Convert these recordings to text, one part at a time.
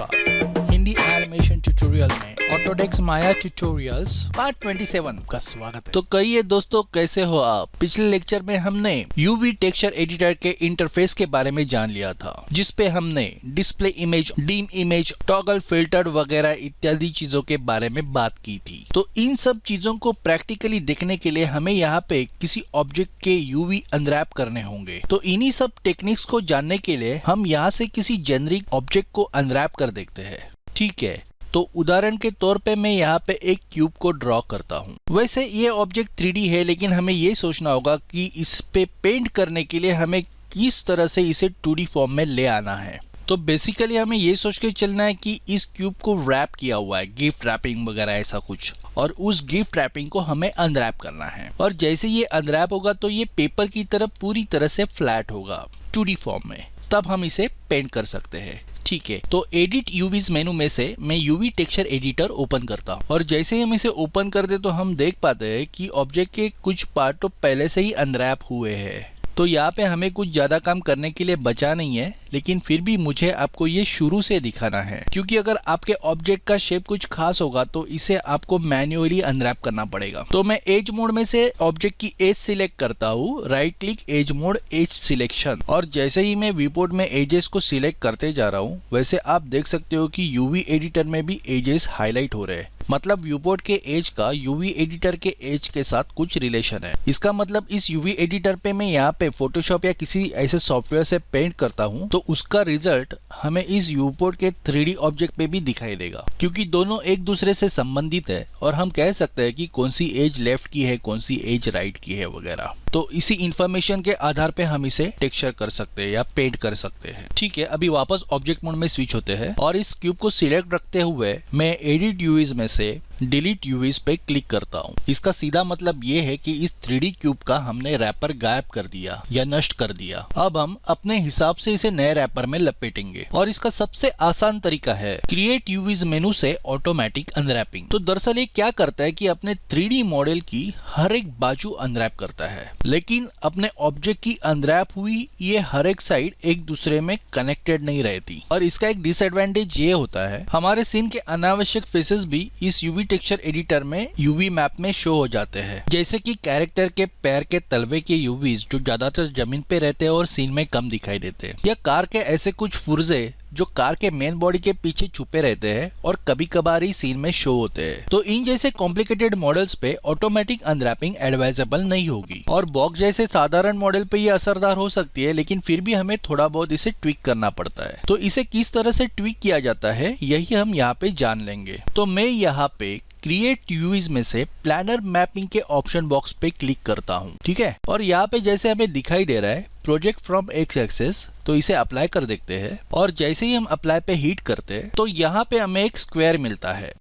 नमस्कार। Hindi animation tutorial में Autodesk माया tutorials part 27 का स्वागत है। तो कहिए दोस्तों, कैसे हो आप? पिछले लेक्चर में हमने यूवी टेक्सचर एडिटर के इंटरफेस के बारे में जान लिया था, जिसपे हमने display image, dim image, toggle filter वगैरह इत्यादि चीजों के बारे में बात की थी। तो इन सब चीजों को प्रैक्टिकली देखने के लिए हमें यहाँ पे किसी ऑब्जेक्ट के यूवी अनरैप करने होंगे। तो इन्हीं सब टेक्निक्स को जानने के लिए हम यहाँ से किसी जेनरिक ऑब्जेक्ट को अनरैप कर देखते हैं। ठीक है, तो उदाहरण के तौर पे मैं यहाँ पे एक क्यूब को ड्रॉ करता हूँ। वैसे ये ऑब्जेक्ट 3D है, लेकिन हमें ये सोचना होगा कि इस पे पेंट करने के लिए हमें किस तरह से इसे 2D फॉर्म में ले आना है। तो बेसिकली हमें ये सोच के चलना है कि इस क्यूब को रैप किया हुआ है, गिफ्ट रैपिंग वगैरह ऐसा कुछ, और उस गिफ्ट रैपिंग को हमें अनरैप करना है। और जैसे ये अनरैप होगा तो ये पेपर की तरह पूरी तरह से फ्लैट होगा 2D फॉर्म में, तब हम इसे पेंट कर सकते हैं। ठीक है, तो एडिट यूवीज मेनू में से मैं यूवी टेक्सचर एडिटर ओपन करता हूँ, और जैसे ही हम इसे ओपन करते तो हम देख पाते हैं कि ऑब्जेक्ट के कुछ पार्ट तो पहले से ही अनरैप हुए हैं। तो यहाँ पे हमें कुछ ज़्यादा काम करने के लिए बचा नहीं है, लेकिन फिर भी मुझे आपको ये शुरू से दिखाना है, क्योंकि अगर आपके ऑब्जेक्ट का शेप कुछ खास होगा तो इसे आपको मैन्युअली अनरैप करना पड़ेगा। तो मैं एज मोड में से ऑब्जेक्ट की एज सिलेक्ट करता हूँ, right click edge mode, edge selection, और जैसे ही मैं व्यूपोर्ट में एजेस को सिलेक्ट करते जा रहा हूँ, वैसे आप देख सकते हो कि यूवी एडिटर में भी एजेस हाईलाइट हो रहे हैं। मतलब व्यूपोर्ट के एज का यूवी एडिटर के एज के साथ कुछ रिलेशन है। इसका मतलब इस यूवी एडिटर पे मैं यहाँ पे फोटोशॉप या किसी ऐसे सॉफ्टवेयर से पेंट करता हूँ तो उसका रिजल्ट हमें इस व्यूपोर्ट के 3D ऑब्जेक्ट पे भी दिखाई देगा, क्योंकि दोनों एक दूसरे से संबंधित है, और हम कह सकते हैं कि कौन सी एज लेफ्ट की है, कौन सी एज राइट की है वगैरह। तो इसी इंफॉर्मेशन के आधार पे हम इसे टेक्सचर कर सकते हैं या पेंट कर सकते हैं। ठीक है, अभी वापस ऑब्जेक्ट मोड में स्विच होते हैं, और इस क्यूब को सिलेक्ट रखते हुए मैं एडिट यूवीज में से डिलीट यूवीज पे क्लिक करता हूँ। इसका सीधा मतलब ये है कि इस 3D क्यूब का हमने रैपर गायब कर दिया या नष्ट कर दिया। अब हम अपने हिसाब से इसे नए रैपर में लपेटेंगे, और इसका सबसे आसान तरीका है क्रिएट यूवीज मेनू से ऑटोमेटिक अनरैपिंग। तो दरअसल ये क्या करता है कि अपने 3D मॉडल की हर एक बाजू अनरैप करता है, लेकिन अपने ऑब्जेक्ट की अनरैप हुई ये हर एक साइड एक दूसरे में कनेक्टेड नहीं रहती। और इसका एक डिसएडवांटेज ये होता है, हमारे सीन के अनावश्यक फेसेस भी इस यूवी टेक्सचर एडिटर में यूवी मैप में शो हो जाते हैं, जैसे कि कैरेक्टर के पैर के तलवे के यूवीज जो ज्यादातर जमीन पे रहते हैं और सीन में कम दिखाई देते हैं, या कार के ऐसे कुछ पुर्जे जो कार के मेन बॉडी के पीछे छुपे रहते हैं और कभी कभार ही सीन में शो होते हैं। तो इन जैसे कॉम्प्लिकेटेड मॉडल्स पे ऑटोमेटिक अनरैपिंग एडवाइजेबल नहीं होगी, और बॉक्स जैसे साधारण मॉडल पे ये असरदार हो सकती है, लेकिन फिर भी हमें थोड़ा बहुत इसे ट्विक करना पड़ता है। तो इसे किस तरह से ट्विक किया जाता है यही हम यहाँ पे जान लेंगे। तो मैं यहाँ पे क्रिएट यूवीज में से प्लानर मैपिंग के ऑप्शन बॉक्स पे क्लिक करता हूँ। ठीक है, और यहाँ पे जैसे हमें दिखाई दे रहा है प्रोजेक्ट फ्रॉम एक्स एक्सेस, तो इसे अप्लाई कर देखते हैं, और जैसे ही हम अप्लाई पे हिट करते हैं तो यहाँ पे हमें एक स्क्वायर मिलता है।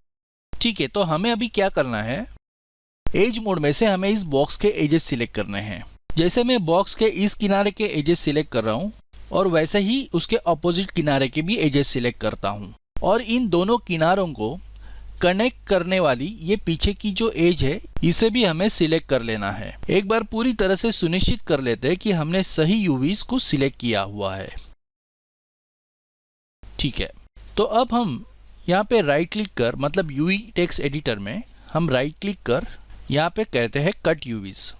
ठीक है, तो हमें अभी क्या करना है, एज मोड में से हमें इस बॉक्स के एजेस सिलेक्ट करने हैं। जैसे मैं बॉक्स के इस किनारे के एजेस सिलेक्ट कर रहा हूँ, और वैसे ही उसके ऑपोजिट किनारे के भी एजेस सिलेक्ट करता हूँ, और इन दोनों किनारों को कनेक्ट करने वाली ये पीछे की जो एज है इसे भी हमें सिलेक्ट कर लेना है। एक बार पूरी तरह से सुनिश्चित कर लेते हैं कि हमने सही यूवीज को सिलेक्ट किया हुआ है। ठीक है, तो अब हम यहाँ पे राइट क्लिक कर, मतलब यूवी टेक्स्ट एडिटर में हम राइट क्लिक कर यहाँ पे कहते हैं कट यूवीज।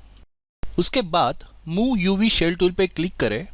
उसके बाद मूव यूवी शेल टूल पे क्लिक करें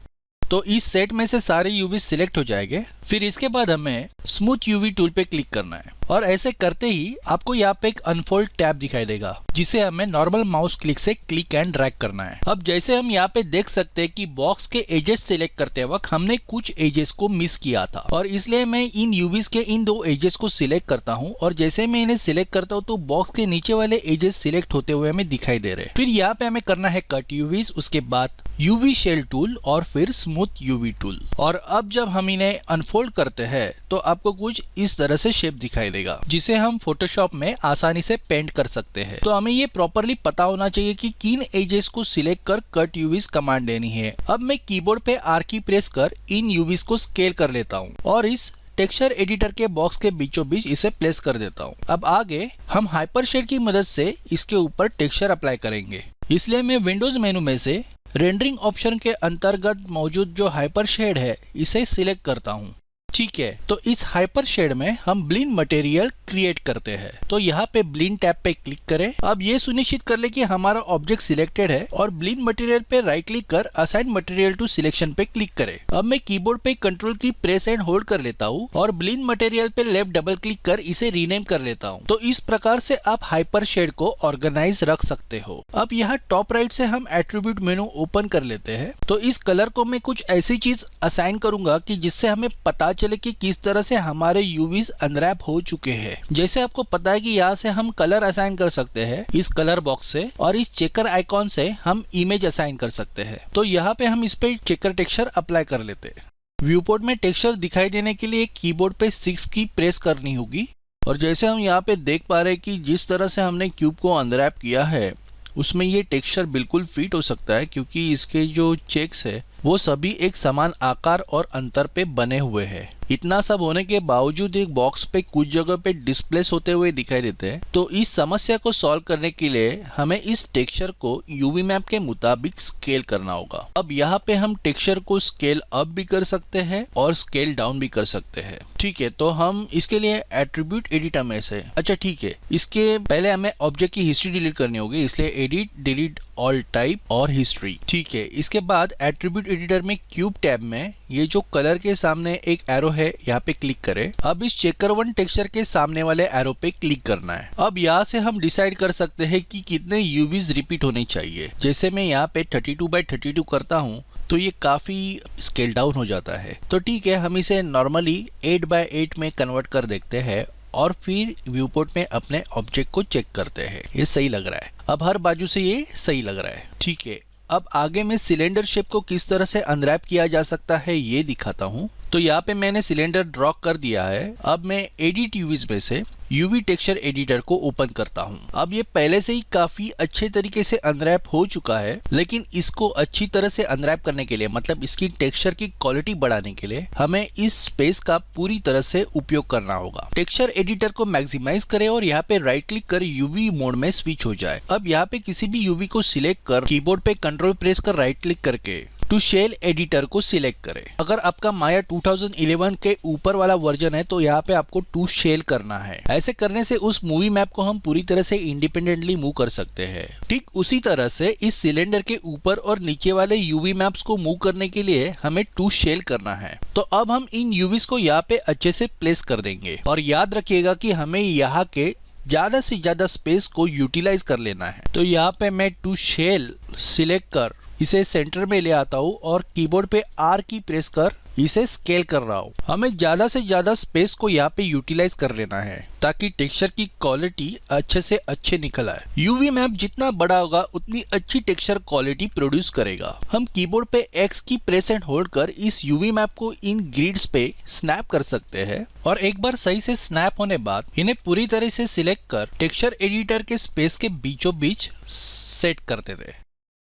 तो इस सेट में से सारे यूवी सिलेक्ट हो जाएंगे। फिर इसके बाद हमें स्मूथ यूवी टूल पे क्लिक करना है, और ऐसे करते ही आपको यहाँ पे एक अनफोल्ड टैब दिखाई देगा, जिसे हमें नॉर्मल माउस क्लिक से क्लिक एंड ड्रैग करना है। अब जैसे हम यहाँ पे देख सकते हैं कि बॉक्स के एजेस सिलेक्ट करते वक्त हमने कुछ एजेस को मिस किया था, और इसलिए मैं इन यूवीज के इन दो एजेस को सिलेक्ट करता हूँ, और जैसे मैं इन्हें सिलेक्ट करता हूँ तो बॉक्स के नीचे वाले एजेस सिलेक्ट होते हुए हमें दिखाई दे रहे हैं। फिर यहाँ पे हमें करना है कट यूवीज, उसके बाद यूवी शेल टूल, और फिर स्मूथ यूवी टूल। और अब जब हम इन्हें अनफोल्ड करते हैं तो आपको कुछ इस तरह से शेप दिखाई देगा, जिसे हम फोटोशॉप में आसानी से पेंट कर सकते हैं। तो हमें ये प्रॉपरली पता होना चाहिए कि किन एजेस को सिलेक्ट कर कट यूवीज कमांड देनी है। अब मैं कीबोर्ड पे आर की प्रेस कर इन यूवीज को स्केल कर लेता हूँ, और इस टेक्सचर एडिटर के बॉक्स के बीचों बीच इसे प्लेस कर देता हूँ। अब आगे हम हाइपर शेड की मदद से इसके ऊपर टेक्सचर अप्लाई करेंगे, इसलिए मैं विंडोज मेनू में से रेंडरिंग ऑप्शन के अंतर्गत मौजूद जो हाइपर शेड है इसे सिलेक्ट करता हूँ। ठीक है, तो इस हाइपर शेड में हम ब्लिन मटेरियल क्रिएट करते हैं। तो यहाँ पे ब्लिन टैब पे क्लिक करें। अब ये सुनिश्चित कर ले कि हमारा ऑब्जेक्ट सिलेक्टेड है और ब्लिन मटेरियल पे राइट क्लिक कर असाइन मटेरियल टू सिलेक्शन पे क्लिक करें। अब मैं कीबोर्ड पे कंट्रोल की प्रेस एंड होल्ड कर लेता हूँ और ब्लिन मटेरियल पे लेफ्ट डबल क्लिक कर इसे रीनेम कर लेता हूँ। तो इस प्रकार से आप हाइपर शेड को ऑर्गेनाइज रख सकते हो। अब यहाँ टॉप राइट से हम एट्रीब्यूट मेनू ओपन कर लेते हैं। तो इस कलर को मैं कुछ ऐसी चीज असाइन करूंगा कि जिससे हमें पता चले कि किस तरह से हमारे यूवीज अनरैप हो चुके हैं। जैसे आपको पता है कि यहाँ से हम कलर असाइन कर सकते हैं इस कलर बॉक्स से, और इस चेकर आइकॉन से हम इमेज असाइन कर सकते हैं। तो यहाँ पे हम इस पे चेकर टेक्सचर अप्लाई कर लेते हैं। व्यू पोर्ट में टेक्सचर दिखाई देने के लिए कीबोर्ड पे 6 की प्रेस करनी होगी। और जैसे हम यहाँ पे देख पा रहे हैं कि जिस तरह से हमने क्यूब को अनरैप किया है उसमें ये टेक्सचर बिल्कुल फिट हो सकता है, क्योंकि इसके जो चेक्स है वो सभी एक समान आकार और अंतर पे बने हुए हैं। इतना सब होने के बावजूद एक बॉक्स पे कुछ जगह पे डिस्प्लेस होते हुए दिखाई देते हैं। तो इस समस्या को सॉल्व करने के लिए हमें इस टेक्सचर को यूवी मैप के मुताबिक स्केल करना होगा। अब यहाँ पे हम टेक्सचर को स्केल अप भी कर सकते हैं और स्केल डाउन भी कर सकते हैं। ठीक है, तो हम इसके लिए एट्रीब्यूट एडिटर में से, अच्छा ठीक है, इसके पहले हमें ऑब्जेक्ट की हिस्ट्री डिलीट करनी होगी, इसलिए एडिट डिलीट ऑल टाइप और हिस्ट्री। ठीक है, इसके बाद एट्रीब्यूट एडिटर में क्यूब टैब में ये जो कलर के सामने एक एरो है यहाँ पे क्लिक करें। अब इस चेकर वन टेक्सचर के सामने वाले एरो पे क्लिक करना है। अब यहाँ से हम डिसाइड कर सकते हैं कि कितने यूवीज रिपीट होने चाहिए। जैसे मैं यहाँ पे 32x32 करता हूँ तो ये काफी स्केल डाउन हो जाता है। तो ठीक है, हम इसे नॉर्मली 8x8 में कन्वर्ट कर देखते हैं और फिर व्यू पोर्ट में अपने ऑब्जेक्ट को चेक करते हैं। ये सही लग रहा है, अब हर बाजू से ये सही लग रहा है। ठीक है, अब आगे मैं सिलेंडर शेप को किस तरह से अनरैप किया जा सकता है ये दिखाता हूँ। तो यहाँ पे मैंने सिलेंडर ड्रॉ कर दिया है। अब मैं एडिट यूवीज में से यूवी टेक्सचर एडिटर को ओपन करता हूँ। अब ये पहले से ही काफी अच्छे तरीके से अनरैप हो चुका है, लेकिन इसको अच्छी तरह से अनरैप करने के लिए, मतलब इसकी टेक्सचर की क्वालिटी बढ़ाने के लिए हमें इस स्पेस का पूरी तरह से उपयोग करना होगा। टेक्सचर एडिटर को मैक्सिमाइज करें और यहाँ पे राइट क्लिक कर यूवी मोड में स्विच हो जाए। अब यहाँ पे किसी भी यूवी को सिलेक्ट कर कीबोर्ड पे कंट्रोल प्रेस कर राइट क्लिक करके टू शेल एडिटर को सिलेक्ट करें। अगर आपका माया 2011 के ऊपर वाला वर्जन है तो यहाँ पे आपको टू शेल करना है। ऐसे करने से उस मूवी मैप को हम पूरी तरह से इंडिपेंडेंटली मूव कर सकते हैं। ठीक उसी तरह से इस सिलेंडर के ऊपर और नीचे वाले यूवी मैप्स को मूव करने के लिए हमें टू शेल करना है। तो अब हम इन यूवीज को यहाँ पे अच्छे से प्लेस कर देंगे और याद रखिएगा कि हमें यहाँ के ज्यादा से ज्यादा स्पेस को यूटिलाइज कर लेना है। तो यहाँ पे मैं टू शेल सिलेक्ट कर इसे सेंटर में ले आता हूँ और कीबोर्ड पे R की प्रेस कर इसे स्केल कर रहा हूँ। हमें ज्यादा से ज्यादा स्पेस को यहाँ पे यूटिलाइज कर लेना है ताकि टेक्सचर की क्वालिटी अच्छे से अच्छे निकल आए। यूवी मैप जितना बड़ा होगा उतनी अच्छी टेक्सचर क्वालिटी प्रोड्यूस करेगा। हम कीबोर्ड पे X की प्रेस एंड होल्ड कर इस यूवी मैप को इन ग्रिड्स पे स्नैप कर सकते हैं और एक बार सही से स्नैप होने बाद इन्हें पूरी तरह से सिलेक्ट कर टेक्सचर एडिटर के स्पेस के बीचों बीच सेट करते थे,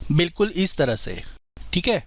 बिल्कुल इस तरह से। ठीक है,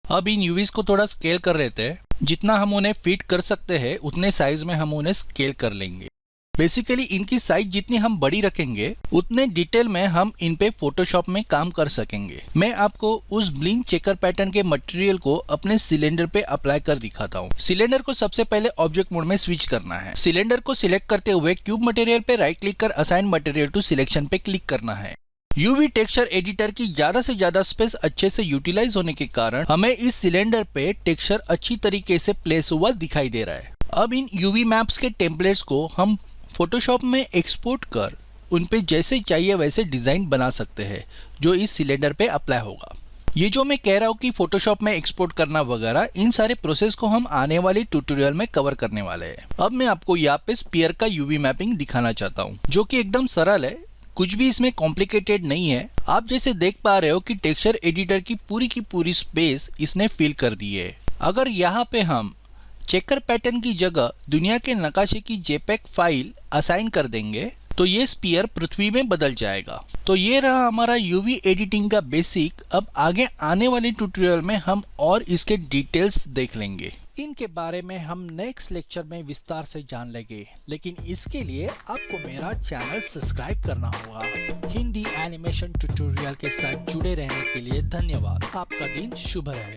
अब इन यूवीज को थोड़ा स्केल कर लेते हैं। जितना हम उन्हें फिट कर सकते हैं उतने साइज में हम उन्हें स्केल कर लेंगे। बेसिकली इनकी साइज जितनी हम बड़ी रखेंगे उतने डिटेल में हम इन पे फोटोशॉप में काम कर सकेंगे। मैं आपको उस ब्लिंक चेकर पैटर्न के मटेरियल को अपने सिलेंडर पे अप्लाई कर दिखाता हूँ। सिलेंडर को सबसे पहले ऑब्जेक्ट मोड में स्विच करना है। सिलेंडर को सिलेक्ट करते हुए क्यूब मटेरियल पे राइट क्लिक कर असाइन मटेरियल टू सिलेक्शन पे क्लिक करना है। यूवी टेक्सचर एडिटर की ज्यादा से ज्यादा स्पेस अच्छे से यूटिलाइज होने के कारण हमें इस सिलेंडर पे टेक्सचर अच्छी तरीके से प्लेस हुआ दिखाई दे रहा है। अब इन यूवी मैप्स के टेम्पलेट्स को हम फोटोशॉप में एक्सपोर्ट कर उन पे जैसे चाहिए वैसे डिजाइन बना सकते हैं जो इस सिलेंडर पे अप्लाई होगा। ये जो मैं कह रहा हूँ कि फोटोशॉप में एक्सपोर्ट करना वगैरह, इन सारे प्रोसेस को हम आने वाले ट्यूटोरियल में कवर करने वाले हैं। अब मैं आपको यहाँ पे स्पीयर का यूवी मैपिंग दिखाना चाहता हूँ जो कि एकदम सरल है, कुछ भी इसमें कॉम्प्लिकेटेड नहीं है। आप जैसे देख पा रहे हो कि टेक्सचर एडिटर की पूरी स्पेस इसने फिल कर दी है। अगर यहाँ पे हम चेकर पैटर्न की जगह दुनिया के नकाशे की जेपेग फाइल असाइन कर देंगे तो ये स्पीयर पृथ्वी में बदल जाएगा। तो ये रहा हमारा यूवी एडिटिंग का बेसिक। अब आगे आने वाले ट्यूटोरियल में हम और इसके डिटेल्स देख लेंगे। इनके बारे में हम नेक्स्ट लेक्चर में विस्तार से जान लेंगे, लेकिन इसके लिए आपको मेरा चैनल सब्सक्राइब करना होगा। हिंदी एनिमेशन ट्यूटोरियल के साथ जुड़े रहने के लिए धन्यवाद। आपका दिन शुभ रहे।